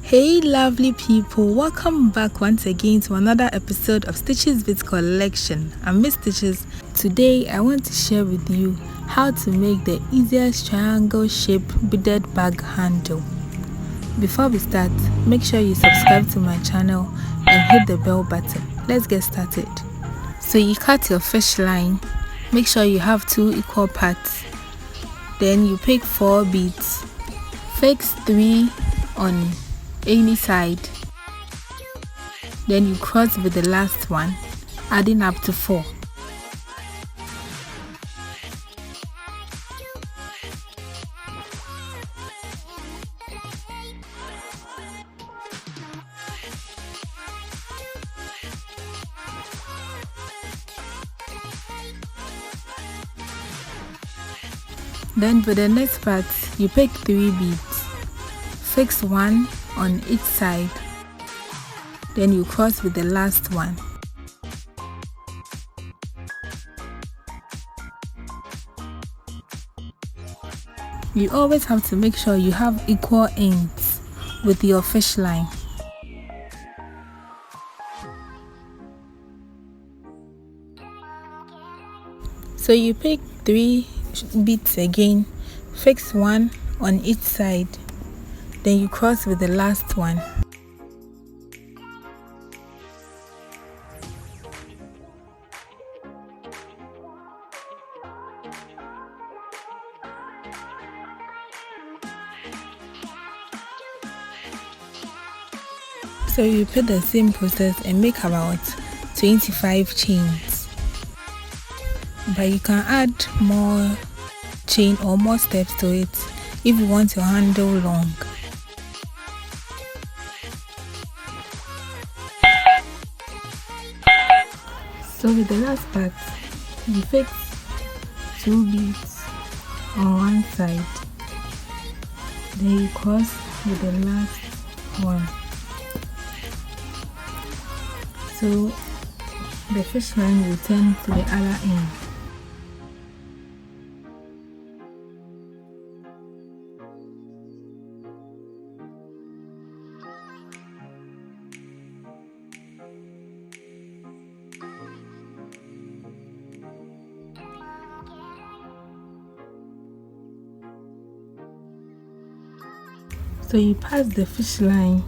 Hey lovely people, welcome back once again to another episode of Stitches Bits Collection. I'm Miss Stitches. Today I want to share with you how to make the easiest triangle shaped beaded bag handle. Before we start, make sure you subscribe to my channel and hit the bell button. Let's get started. So you cut your fish line, make sure you have 2 equal parts. Then you pick 4 beads, fix 3 on any side, then you cross with the last one, adding up to 4. Then for the next part, you pick 3 beads, fix 1 on each side, then you cross with the last one. You always have to make sure you have equal ends with your fish line. So you pick 3 beads again, fix 1 on each side, then you cross with the last one. So you repeat the same process and make about 25 chains. But you can add more chain or more steps to it if you want your handle long. So with the last part, you fix 2 beads on one side, then you cross with the last one. So the fish line will turn to the other end. So you pass the fish line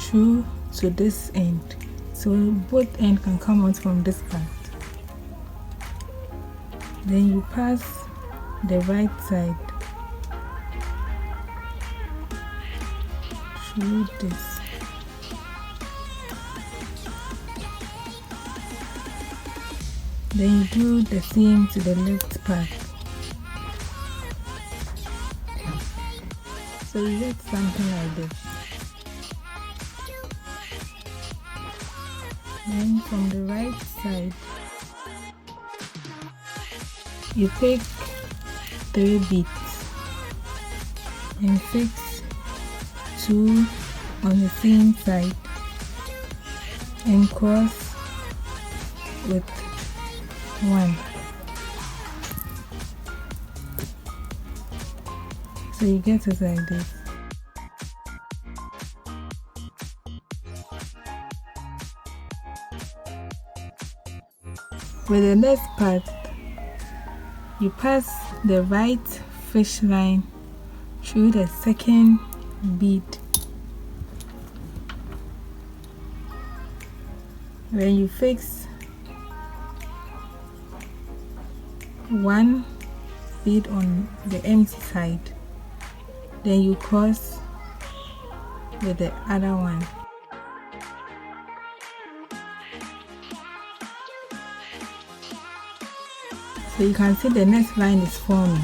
through to this end, so both ends can come out from this part. Then you pass the right side through this. Then you do the same to the left part. So you get something like this. Then from the right side, you pick 3 beads and fix 2 on the same side and cross with 1. So you get it like this. With the next part, you pass the right fish line through the second bead. Then you fix 1 bead on the empty side, then you cross with the other one. So you can see the next line is forming.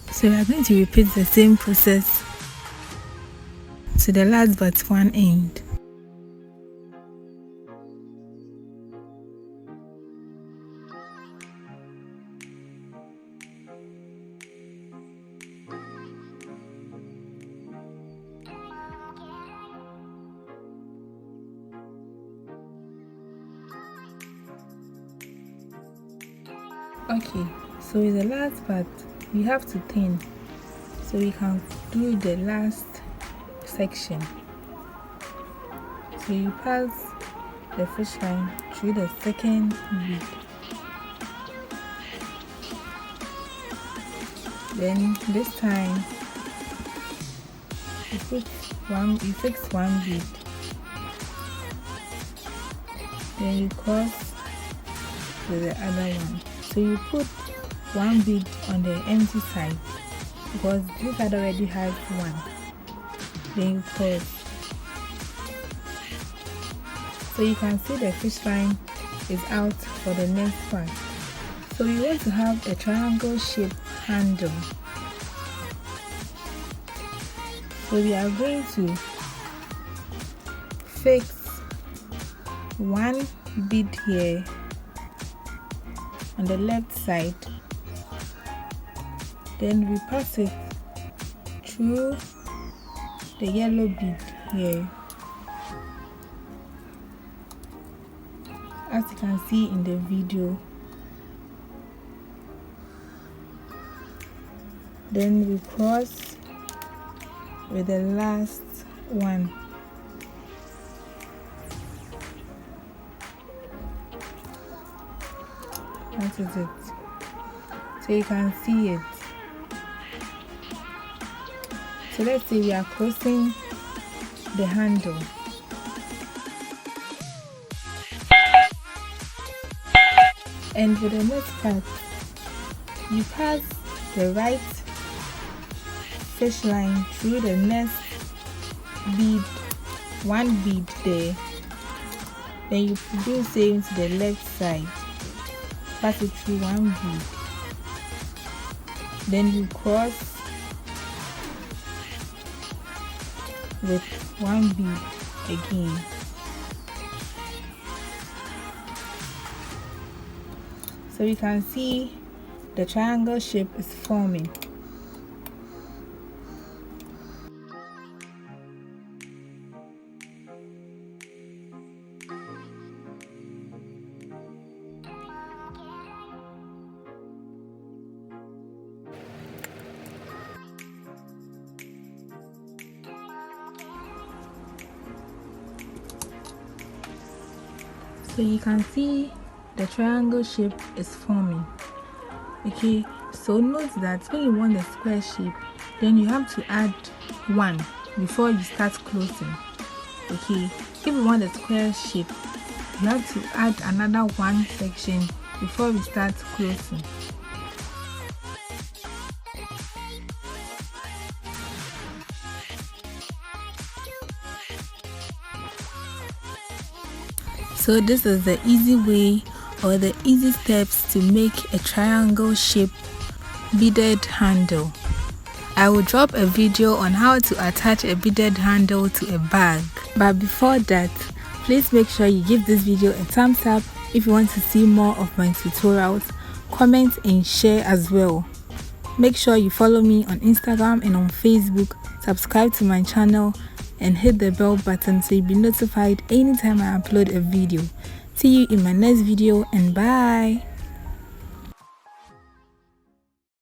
So we are going to repeat the same process to the last but one end. Okay, so in the last part you have to pin, so you can do the last section. So you pass the fish line through the second bead, then this time you fix one bead, then you cross with the other one. So you put one bead on the empty side because this side already has one. Then you cross. So you can see the fish line is out for the next part. So you want to have a triangle shaped handle. So we are going to fix one bead here on the left side, then we pass it through the yellow bead here, as you can see in the video. Then we cross with the last one. That is it. So you can see it. So let's say we are crossing the handle. And for the next part, you pass the right fish line through the next bead, one bead there. Then you do the same to the left side. Pass it through one bead, then you cross with one bead again. So you can see the triangle shape is forming. So you can see the triangle shape is forming. Okay, so note that when you want the square shape, then you have to add one before you start closing. Okay, if you want the square shape, you have to add another one section before we start closing. So this is the easy way or the easy steps to make a triangle shape beaded handle. I will drop a video on how to attach a beaded handle to a bag. But before that, please make sure you give this video a thumbs up if you want to see more of my tutorials. Comment and share as well. Make sure you follow me on Instagram and on Facebook. Subscribe to my channel and hit the bell button so you'll be notified anytime I upload a video. See you in my next video and bye.